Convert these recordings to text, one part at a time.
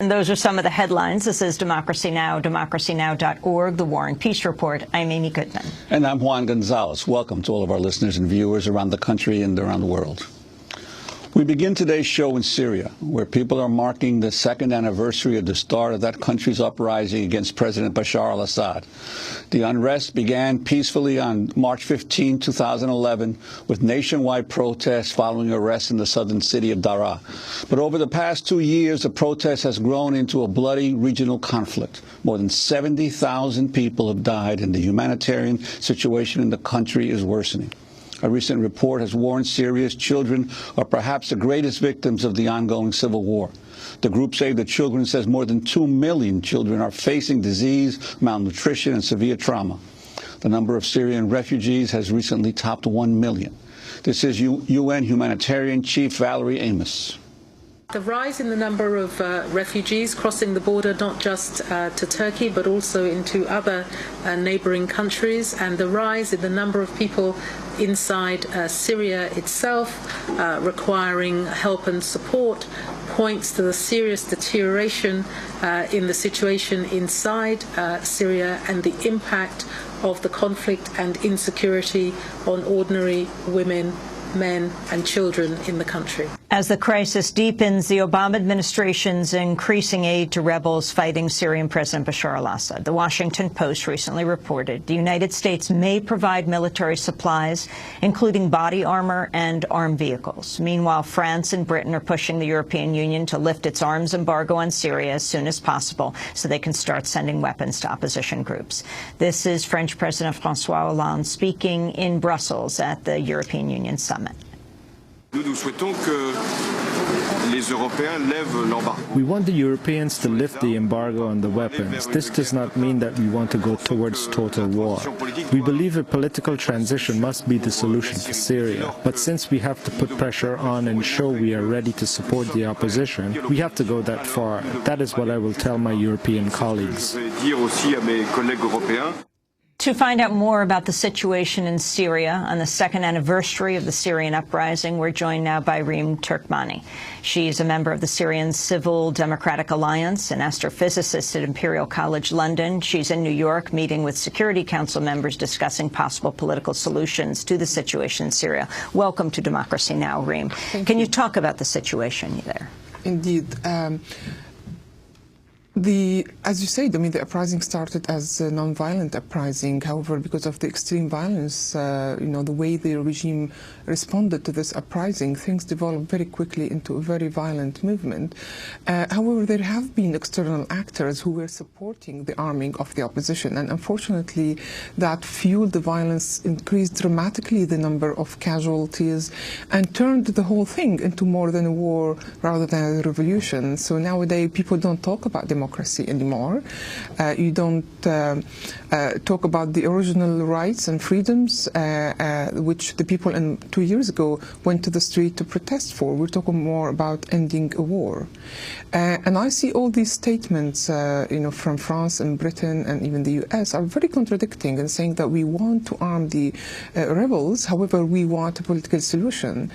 And those are some of the headlines. This is Democracy Now!, democracynow.org, The War and Peace Report. I'm Amy Goodman. And I'm Juan Gonzalez. Welcome to all of our listeners and viewers around the country and around the world. We begin today's show in Syria, where people are marking the second anniversary of the start of that country's uprising against President Bashar al-Assad. The unrest began peacefully on March 15, 2011, with nationwide protests following arrests in the southern city of Daraa. But over the past 2 years, the protest has grown into a bloody regional conflict. More than 70,000 people have died, and the humanitarian situation in the country is worsening. A recent report has warned Syria's children are perhaps the greatest victims of the ongoing civil war. The group Save the Children says more than 2 million children are facing disease, malnutrition, and severe trauma. The number of Syrian refugees has recently topped 1 million. This is UN humanitarian chief Valerie Amos. The rise in the number of refugees crossing the border, not just to Turkey, but also into other neighboring countries, and the rise in the number of people inside Syria itself requiring help and support points to the serious deterioration in the situation inside Syria and the impact of the conflict and insecurity on ordinary women, men and children in the country. As the crisis deepens, the Obama administration's increasing aid to rebels fighting Syrian President Bashar al-Assad. The Washington Post recently reported the United States may provide military supplies, including body armor and armed vehicles. Meanwhile, France and Britain are pushing the European Union to lift its arms embargo on Syria as soon as possible so they can start sending weapons to opposition groups. This is French President François Hollande speaking in Brussels at the European Union Summit. We want the Europeans to lift the embargo on the weapons. This does not mean that we want to go towards total war. We believe a political transition must be the solution for Syria. But since we have to put pressure on and show we are ready to support the opposition, we have to go that far. That is what I will tell my European colleagues. To find out more about the situation in Syria on the second anniversary of the Syrian uprising, we're joined now by Reem Turkmani. She's a member of the Syrian Civil Democratic Alliance, an astrophysicist at Imperial College London. She's in New York meeting with Security Council members discussing possible political solutions to the situation in Syria. Welcome to Democracy Now!, Reem. Can you talk about the situation there? Indeed. As you said, the uprising started as a non-violent uprising. However, because of the extreme violence, the way the regime responded to this uprising, things developed very quickly into a very violent movement. However, there have been external actors who were supporting the arming of the opposition, and unfortunately, that fueled the violence, increased dramatically the number of casualties, and turned the whole thing into more than a war rather than a revolution. So nowadays, people don't talk about democracy anymore. You don't talk about the original rights and freedoms which the people 2 years ago went to the street to protest for. We're talking more about ending a war. And I see all these statements from France and Britain and even the US are very contradicting and saying that we want to arm the rebels, however we want a political solution.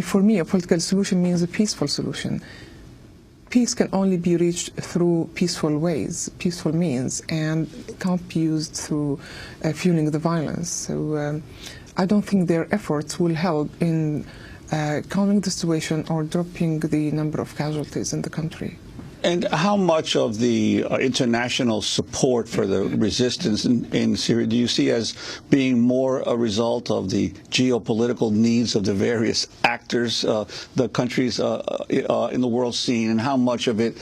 For me, a political solution means a peaceful solution. Peace can only be reached through peaceful ways, peaceful means, and can't be used through fueling the violence. So I don't think their efforts will help in calming the situation or dropping the number of casualties in the country. And how much of the international support for the resistance in Syria do you see as being more a result of the geopolitical needs of the various actors, the countries in the world scene, and how much of it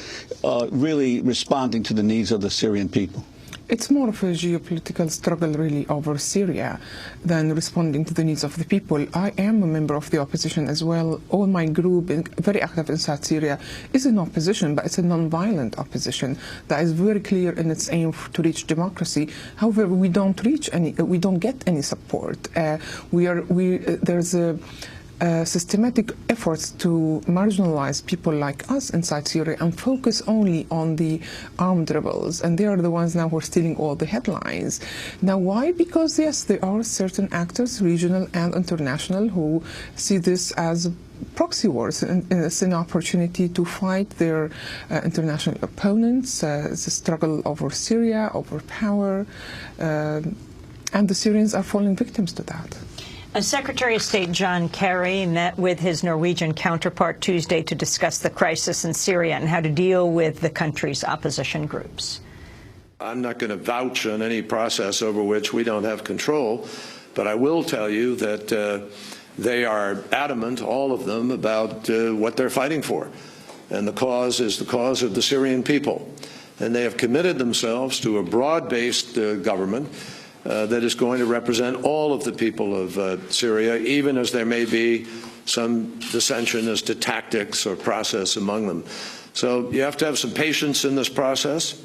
really responding to the needs of the Syrian people? It's more of a geopolitical struggle, really, over Syria than responding to the needs of the people. I am a member of the opposition as well. All my group, very active inside Syria, is in opposition, but it's a non-violent opposition that is very clear in its aim to reach democracy. However, we don't get any support. There's a systematic efforts to marginalize people like us inside Syria and focus only on the armed rebels, and they are the ones now who are stealing all the headlines. Now, why? Because yes, there are certain actors, regional and international, who see this as proxy wars, and it's an opportunity to fight their international opponents. It's a struggle over Syria, over power, and the Syrians are falling victims to that. Secretary of State John Kerry met with his Norwegian counterpart Tuesday to discuss the crisis in Syria and how to deal with the country's opposition groups. I'm not going to vouch on any process over which we don't have control, but I will tell you that they are adamant, all of them, about what they're fighting for. And the cause is the cause of the Syrian people. And they have committed themselves to a broad-based government that is going to represent all of the people of Syria, even as there may be some dissension as to tactics or process among them. So you have to have some patience in this process,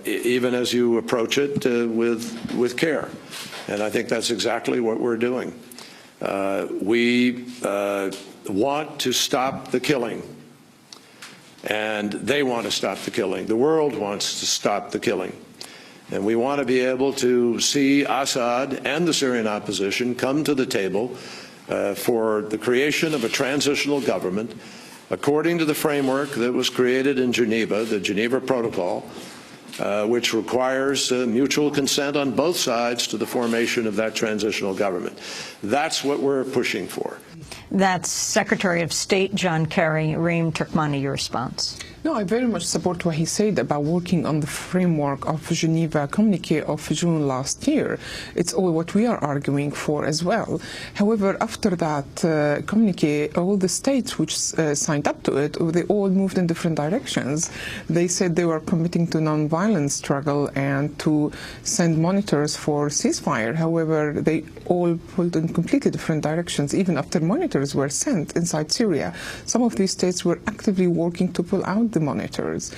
even as you approach it with care. And I think that's exactly what we're doing. We want to stop the killing, and they want to stop the killing. The world wants to stop the killing. And we want to be able to see Assad and the Syrian opposition come to the table for the creation of a transitional government according to the framework that was created in Geneva, the Geneva Protocol, which requires mutual consent on both sides to the formation of that transitional government. That's what we're pushing for. That's Secretary of State John Kerry. Reem Turkmani, your response. No, I very much support what he said about working on the framework of Geneva Communique of June last year. It's all what we are arguing for as well. However, after that communique, all the states which signed up to it, they all moved in different directions. They said they were committing to non-violent struggle and to send monitors for ceasefire. However, they all pulled in completely different directions, even after monitors were sent inside Syria. Some of these states were actively working to pull out the monitors,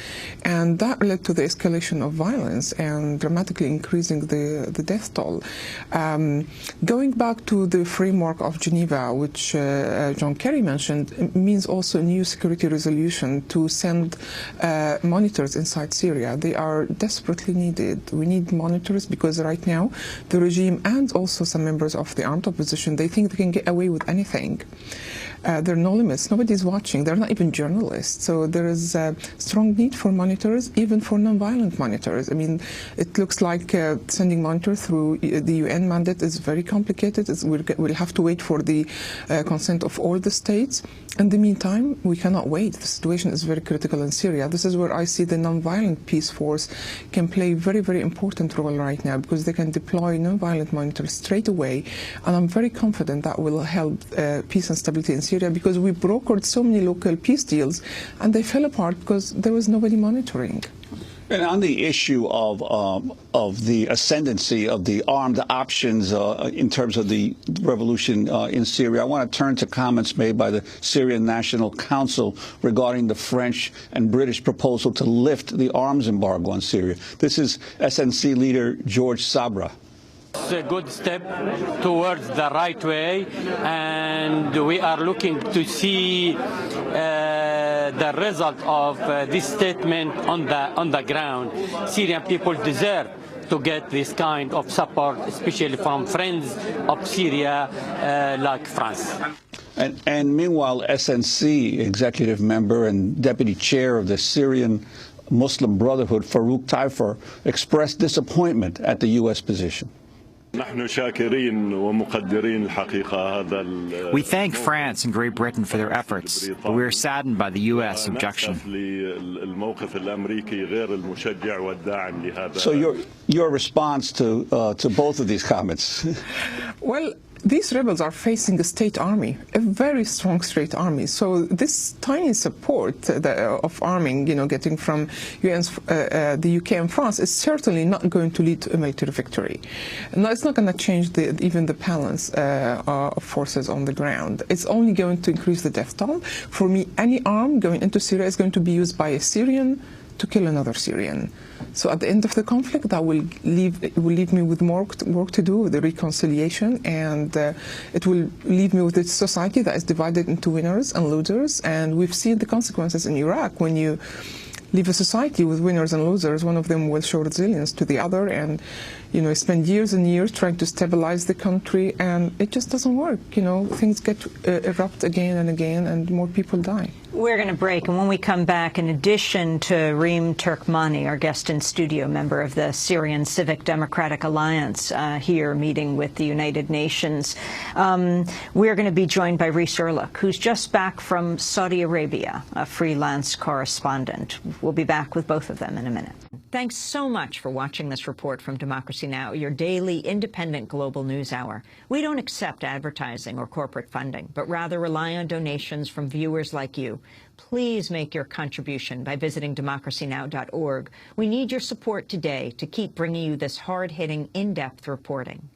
and that led to the escalation of violence and dramatically increasing the death toll. Going back to the framework of Geneva, which John Kerry mentioned, means also a new security resolution to send monitors inside Syria. They are desperately needed. We need monitors because right now the regime and also some members of the armed opposition, they think they can get away with anything. There are no limits. Nobody's watching. They're not even journalists. So there is a strong need for monitors, even for non-violent monitors. I mean, it looks like sending monitors through the UN mandate is very complicated. We'll have to wait for the consent of all the states. In the meantime, we cannot wait. The situation is very critical in Syria. This is where I see the non-violent peace force can play a very, very important role right now, because they can deploy non-violent monitors straight away. And I'm very confident that will help peace and stability in Syria, because we brokered so many local peace deals and they fell apart because there was nobody monitoring. And on the issue of the ascendancy of the armed options in terms of the revolution in Syria, I want to turn to comments made by the Syrian National Council regarding the French and British proposal to lift the arms embargo on Syria. This is SNC leader George Sabra. It's a good step towards the right way, and we are looking to see the result of this statement on the ground. Syrian people deserve to get this kind of support, especially from friends of Syria like France. And meanwhile, SNC executive member and deputy chair of the Syrian Muslim Brotherhood, Farouk Taifer, expressed disappointment at the U.S. position. We thank France and Great Britain for their efforts, but we are saddened by the U.S. objection. So your response to both of these comments? Well, these rebels are facing a state army, a very strong state army. So this tiny support of arming, getting from the UK and France, is certainly not going to lead to a military victory. No, it's not going to change even the balance of forces on the ground. It's only going to increase the death toll. For me, any arm going into Syria is going to be used by a Syrian to kill another Syrian. So at the end of the conflict, that will leave me with more work to do with the reconciliation, and it will leave me with a society that is divided into winners and losers. And we've seen the consequences in Iraq. When you leave a society with winners and losers, one of them will show resilience to the other, and spend years and years trying to stabilize the country, and it just doesn't work. Things get erupt again and again, and more people die. We're going to break, and when we come back, in addition to Reem Turkmani, our guest in studio, member of the Syrian Civic Democratic Alliance, here meeting with the United Nations, we're going to be joined by Reese Erlich, who's just back from Saudi Arabia, a freelance correspondent. We'll be back with both of them in a minute. Thanks so much for watching this report from Democracy Now!, your daily independent global news hour. We don't accept advertising or corporate funding, but rather rely on donations from viewers like you. Please make your contribution by visiting democracynow.org. We need your support today to keep bringing you this hard-hitting, in-depth reporting.